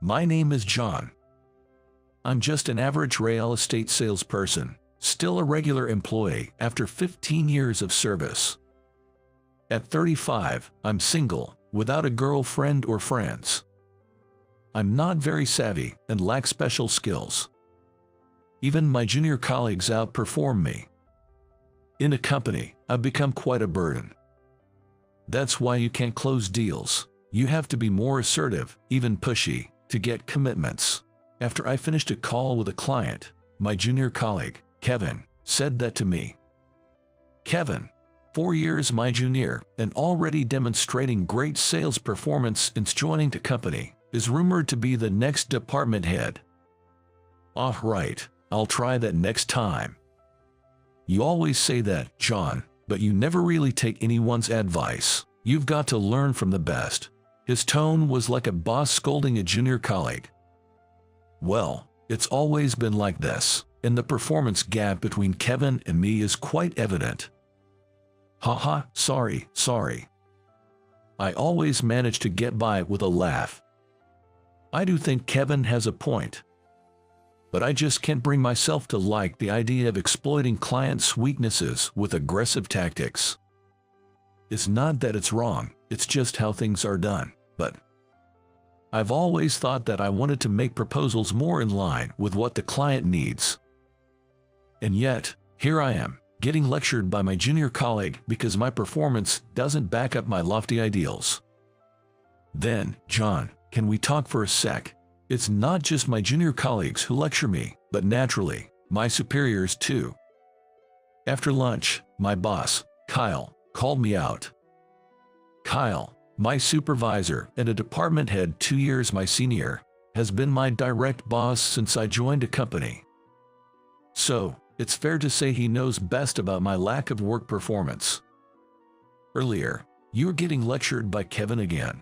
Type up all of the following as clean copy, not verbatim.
My name is John. I'm just an average real estate salesperson, still a regular employee after 15 years of service. At 35, I'm single, without a girlfriend or friends. I'm not very savvy and lack special skills. Even my junior colleagues outperform me. In a company, I've become quite a burden. That's why you can't close deals. You have to be more assertive, even pushy, to get commitments. After I finished a call with a client, my junior colleague, Kevin, said that to me. Kevin, 4 years my junior and already demonstrating great sales performance since joining the company, is rumored to be the next department head. Ah, right, I'll try that next time. You always say that, John, but you never really take anyone's advice. You've got to learn from the best. His tone was like a boss scolding a junior colleague. Well, it's always been like this, and the performance gap between Kevin and me is quite evident. Haha, sorry. I always manage to get by with a laugh. I do think Kevin has a point. But I just can't bring myself to like the idea of exploiting clients' weaknesses with aggressive tactics. It's not that it's wrong, it's just how things are done, but I've always thought that I wanted to make proposals more in line with what the client needs. And yet, here I am, getting lectured by my junior colleague because my performance doesn't back up my lofty ideals. Then, John, can we talk for a sec? It's not just my junior colleagues who lecture me, but naturally, my superiors too. After lunch, my boss, Kyle, called me out. Kyle, my supervisor and a department head 2 years my senior, has been my direct boss since I joined a company. So, it's fair to say he knows best about my lack of work performance. Earlier, you were getting lectured by Kevin again.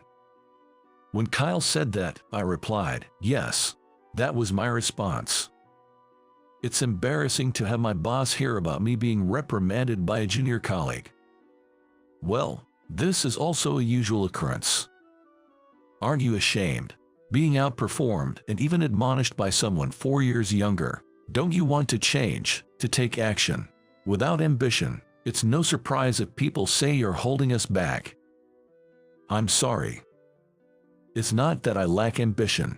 When Kyle said that, I replied, yes, that was my response. It's embarrassing to have my boss hear about me being reprimanded by a junior colleague. Well, this is also a usual occurrence. Aren't you ashamed? Being outperformed and even admonished by someone 4 years younger. Don't you want to change, to take action? Without ambition, it's no surprise if people say you're holding us back. I'm sorry. It's not that I lack ambition.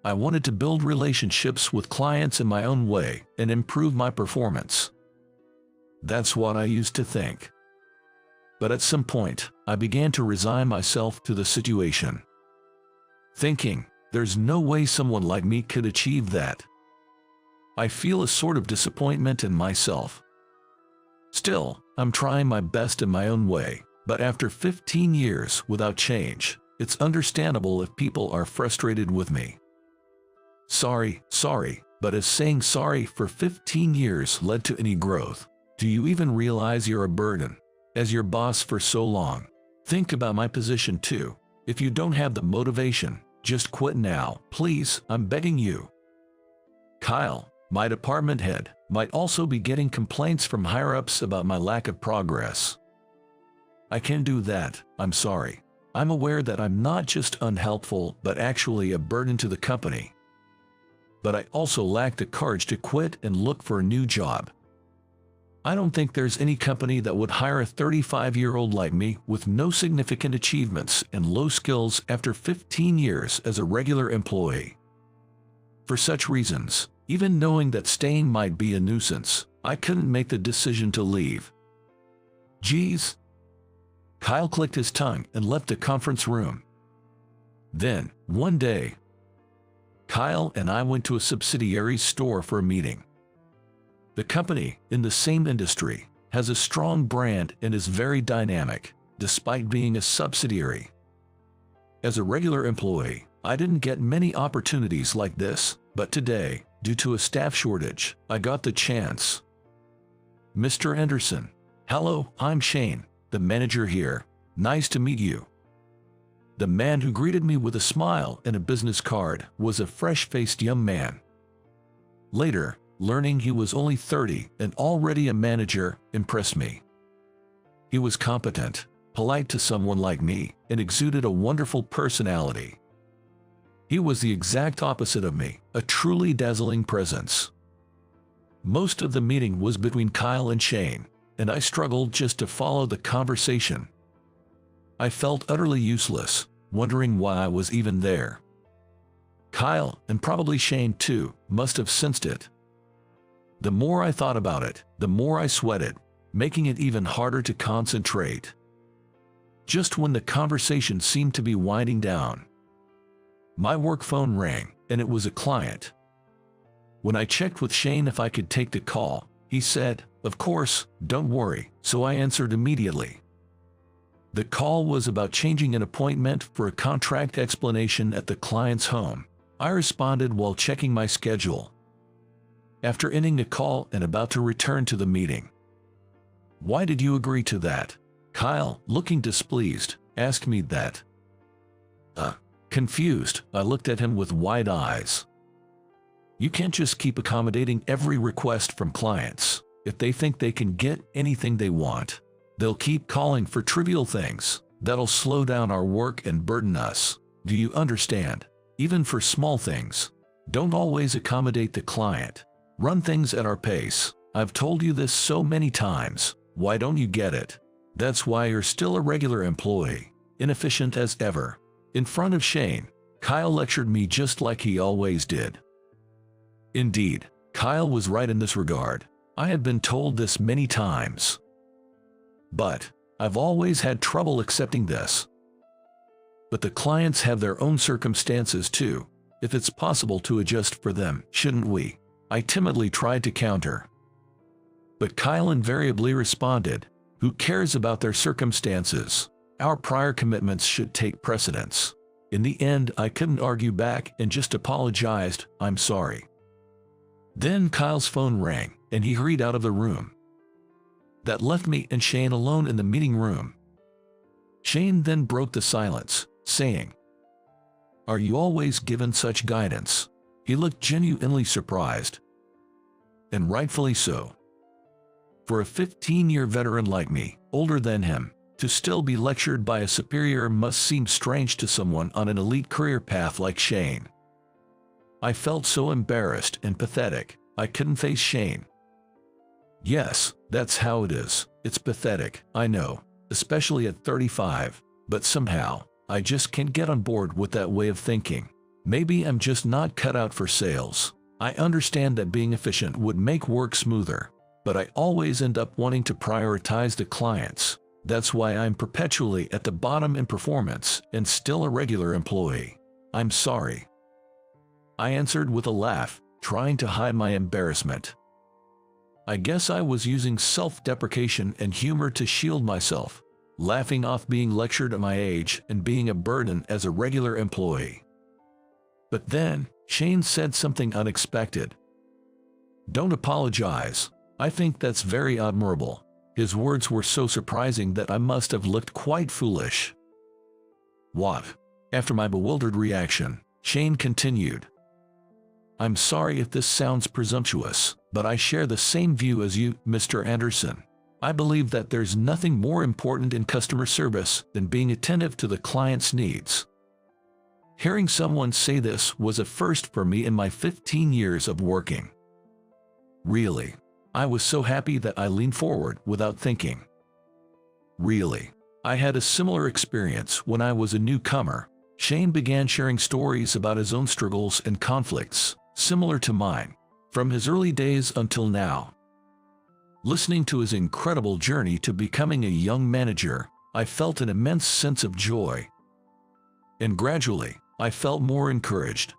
I wanted to build relationships with clients in my own way and improve my performance. That's what I used to think. But at some point, I began to resign myself to the situation, thinking, there's no way someone like me could achieve that. I feel a sort of disappointment in myself. Still, I'm trying my best in my own way, but after 15 years without change, it's understandable if people are frustrated with me. Sorry, but has saying sorry for 15 years led to any growth? Do you even realize you're a burden? As your boss for so long. Think about my position too. If you don't have the motivation, just quit now, please, I'm begging you. Kyle, my department head, might also be getting complaints from higher-ups about my lack of progress. I can't do that, I'm sorry. I'm aware that I'm not just unhelpful but actually a burden to the company. But I also lack the courage to quit and look for a new job. I don't think there's any company that would hire a 35-year-old like me with no significant achievements and low skills after 15 years as a regular employee. For such reasons, even knowing that staying might be a nuisance, I couldn't make the decision to leave. Geez. Kyle clicked his tongue and left the conference room. Then, one day, Kyle and I went to a subsidiary store for a meeting. The company, in the same industry, has a strong brand and is very dynamic, despite being a subsidiary. As a regular employee, I didn't get many opportunities like this, but today, due to a staff shortage, I got the chance. Mr. Anderson. Hello, I'm Shane, the manager here. Nice to meet you. The man who greeted me with a smile and a business card was a fresh-faced young man. Later, learning he was only 30 and already a manager impressed me. He was competent, polite to someone like me, and exuded a wonderful personality. He was the exact opposite of me, a truly dazzling presence. Most of the meeting was between Kyle and Shane, and I struggled just to follow the conversation. I felt utterly useless, wondering why I was even there. Kyle, and probably Shane too, must have sensed it. The more I thought about it, the more I sweated, making it even harder to concentrate. Just when the conversation seemed to be winding down, my work phone rang, and it was a client. When I checked with Shane if I could take the call, he said, "Of course, don't worry," so I answered immediately. The call was about changing an appointment for a contract explanation at the client's home. I responded while checking my schedule. After ending the call and about to return to the meeting. "Why did you agree to that?" Kyle, looking displeased, asked me that. Confused, I looked at him with wide eyes. You can't just keep accommodating every request from clients. If they think they can get anything they want, they'll keep calling for trivial things. That'll slow down our work and burden us. Do you understand? Even for small things. Don't always accommodate the client. Run things at our pace. I've told you this so many times. Why don't you get it? That's why you're still a regular employee, inefficient as ever. In front of Shane, Kyle lectured me just like he always did. Indeed, Kyle was right in this regard. I had been told this many times. But I've always had trouble accepting this. But the clients have their own circumstances too. If it's possible to adjust for them, shouldn't we? I timidly tried to counter. But Kyle invariably responded, "Who cares about their circumstances? Our prior commitments should take precedence." In the end, I couldn't argue back and just apologized, "I'm sorry." Then Kyle's phone rang, and he hurried out of the room. That left me and Shane alone in the meeting room. Shane then broke the silence, saying, "Are you always given such guidance?" He looked genuinely surprised. And rightfully so. For a 15-year veteran like me, older than him, to still be lectured by a superior must seem strange to someone on an elite career path like Shane. I felt so embarrassed and pathetic, I couldn't face Shane. Yes, that's how it is. It's pathetic, I know, especially at 35, but somehow, I just can't get on board with that way of thinking. Maybe I'm just not cut out for sales. I understand that being efficient would make work smoother, but I always end up wanting to prioritize the clients. That's why I'm perpetually at the bottom in performance and still a regular employee. I'm sorry. I answered with a laugh, trying to hide my embarrassment. I guess I was using self-deprecation and humor to shield myself, laughing off being lectured at my age and being a burden as a regular employee. But then, Shane said something unexpected. "Don't apologize. I think that's very admirable." His words were so surprising that I must have looked quite foolish. "What?" After my bewildered reaction, Shane continued. "I'm sorry if this sounds presumptuous, but I share the same view as you, Mr. Anderson. I believe that there's nothing more important in customer service than being attentive to the client's needs." Hearing someone say this was a first for me in my 15 years of working. Really, I was so happy that I leaned forward without thinking. Really, I had a similar experience when I was a newcomer. Shane began sharing stories about his own struggles and conflicts, similar to mine, from his early days until now. Listening to his incredible journey to becoming a young manager, I felt an immense sense of joy. And gradually, I felt more encouraged.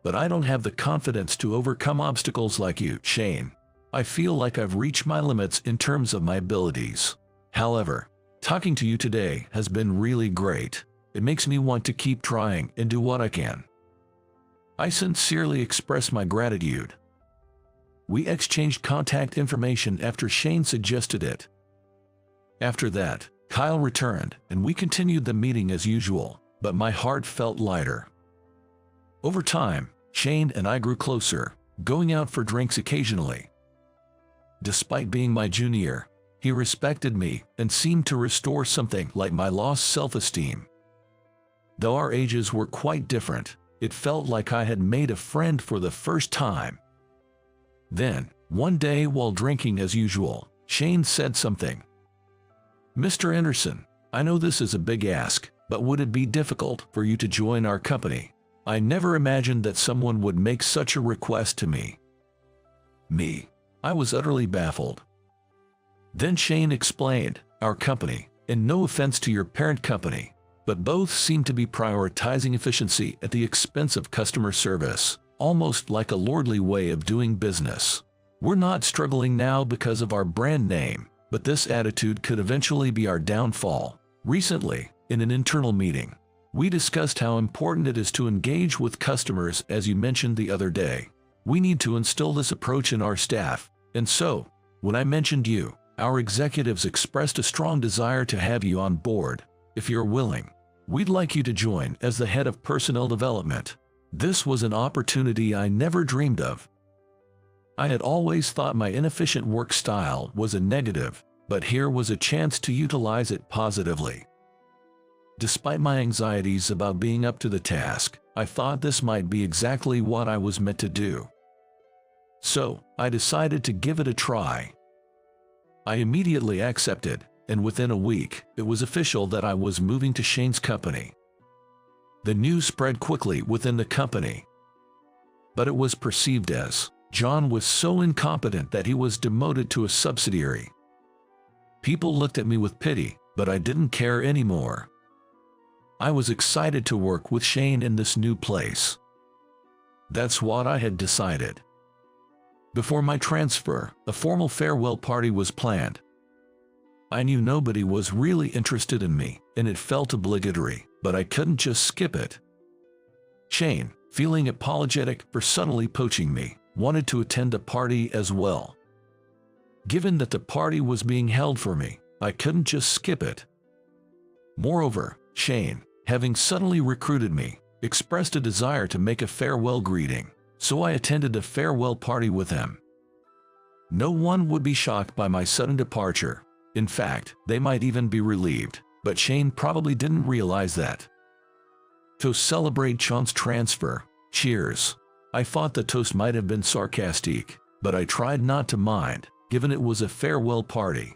But I don't have the confidence to overcome obstacles like you, Shane. I feel like I've reached my limits in terms of my abilities. However, talking to you today has been really great. It makes me want to keep trying and do what I can. I sincerely express my gratitude. We exchanged contact information after Shane suggested it. After that, Kyle returned, and we continued the meeting as usual, but my heart felt lighter. Over time, Shane and I grew closer, going out for drinks occasionally. Despite being my junior, he respected me and seemed to restore something like my lost self-esteem. Though our ages were quite different, It felt like I had made a friend for the first time. Then, one day while drinking as usual, Shane said something. "Mr. Anderson, I know this is a big ask, but would it be difficult for you to join our company? I never imagined that someone would make such a request to me." I was utterly baffled. Then Shane explained, "Our company, and no offense to your parent company, but both seem to be prioritizing efficiency at the expense of customer service, almost like a lordly way of doing business. We're not struggling now because of our brand name, but this attitude could eventually be our downfall." Recently, in an internal meeting, we discussed how important it is to engage with customers, as you mentioned the other day. We need to instill this approach in our staff, and so, when I mentioned you, our executives expressed a strong desire to have you on board. If you're willing, we'd like you to join as the head of personnel development. This was an opportunity I never dreamed of. I had always thought my inefficient work style was a negative, but here was a chance to utilize it positively. Despite my anxieties about being up to the task, I thought this might be exactly what I was meant to do. So, I decided to give it a try. I immediately accepted, and within a week, it was official that I was moving to Shane's company. The news spread quickly within the company. But it was perceived as, John was so incompetent that he was demoted to a subsidiary. People looked at me with pity, but I didn't care anymore. I was excited to work with Shane in this new place. That's what I had decided. Before my transfer, a formal farewell party was planned. I knew nobody was really interested in me, and it felt obligatory, but I couldn't just skip it. Shane, feeling apologetic for subtly poaching me, wanted to attend a party as well. Given that the party was being held for me, I couldn't just skip it. Moreover, Shane, having suddenly recruited me, expressed a desire to make a farewell greeting, so I attended a farewell party with him. No one would be shocked by my sudden departure. In fact, they might even be relieved, but Shane probably didn't realize that. To celebrate Sean's transfer, cheers. I thought the toast might have been sarcastic, but I tried not to mind, given it was a farewell party.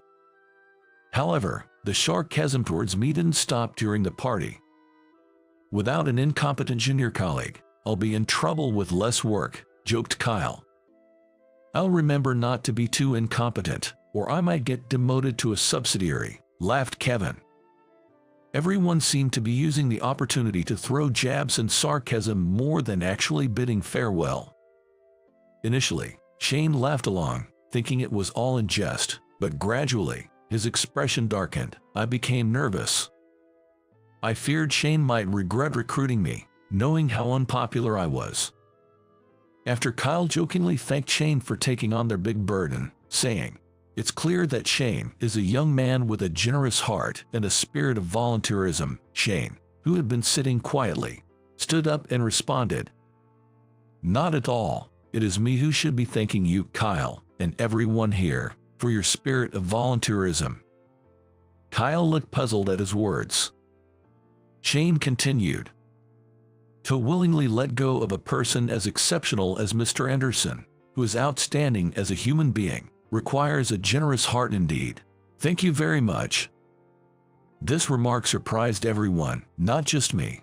However, the sarcasm towards me didn't stop during the party. "Without an incompetent junior colleague, I'll be in trouble with less work," joked Kyle. "I'll remember not to be too incompetent, or I might get demoted to a subsidiary," laughed Kevin. Everyone seemed to be using the opportunity to throw jabs and sarcasm more than actually bidding farewell. Initially, Shane laughed along, thinking it was all in jest, but gradually, his expression darkened. I became nervous. I feared Shane might regret recruiting me, knowing how unpopular I was. After Kyle jokingly thanked Shane for taking on their big burden, saying, "It's clear that Shane is a young man with a generous heart and a spirit of volunteerism," Shane, who had been sitting quietly, stood up and responded, "Not at all. It is me who should be thanking you, Kyle, and everyone here, for your spirit of volunteerism." Kyle looked puzzled at his words. Shane continued, "To willingly let go of a person as exceptional as Mr. Anderson, who is outstanding as a human being, requires a generous heart indeed. Thank you very much." This remark surprised everyone, not just me.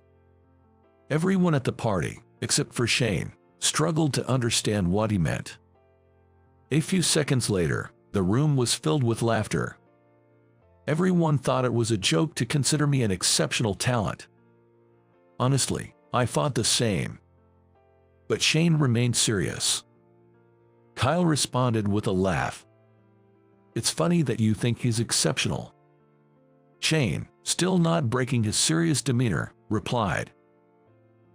Everyone at the party, except for Shane, struggled to understand what he meant. A few seconds later, the room was filled with laughter. Everyone thought it was a joke to consider me an exceptional talent. Honestly, I thought the same. But Shane remained serious. Kyle responded with a laugh. "It's funny that you think he's exceptional." Shane, still not breaking his serious demeanor, replied,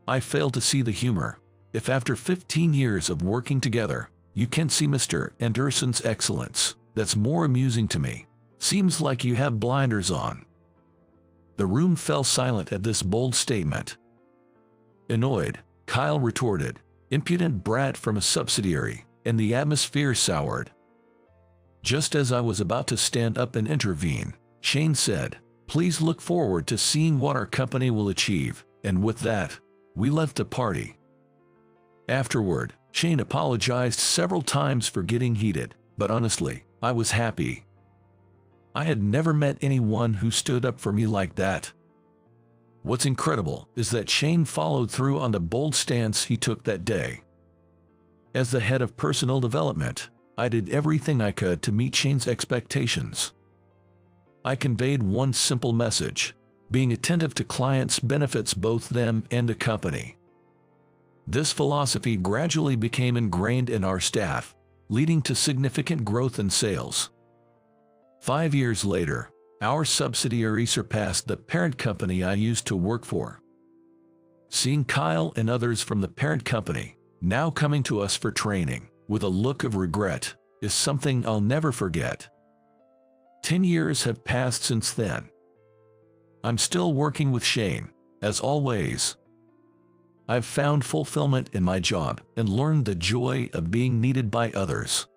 "I fail to see the humor. If after 15 years of working together, you can't see Mr. Anderson's excellence, that's more amusing to me. Seems like you have blinders on." The room fell silent at this bold statement. Annoyed, Kyle retorted, "Impudent brat from a subsidiary," and the atmosphere soured. Just as I was about to stand up and intervene, Shane said, "Please look forward to seeing what our company will achieve," and with that, We left the party. Afterward, Shane apologized several times for getting heated, but honestly, I was happy. I had never met anyone who stood up for me like that. What's incredible is that Shane followed through on the bold stance he took that day. As the head of personal development, I did everything I could to meet Shane's expectations. I conveyed one simple message: being attentive to clients benefits both them and the company. This philosophy gradually became ingrained in our staff, leading to significant growth in sales. 5 years later, our subsidiary surpassed the parent company I used to work for. Seeing Kyle and others from the parent company now coming to us for training with a look of regret is something I'll never forget. 10 years have passed since then. I'm still working with Shane, as always. I've found fulfillment in my job and learned the joy of being needed by others.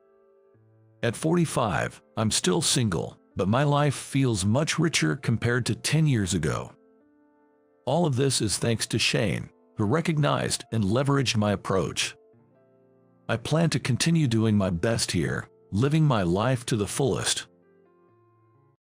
At 45, I'm still single, but my life feels much richer compared to 10 years ago. All of this is thanks to Shane, who recognized and leveraged my approach. I plan to continue doing my best here, living my life to the fullest.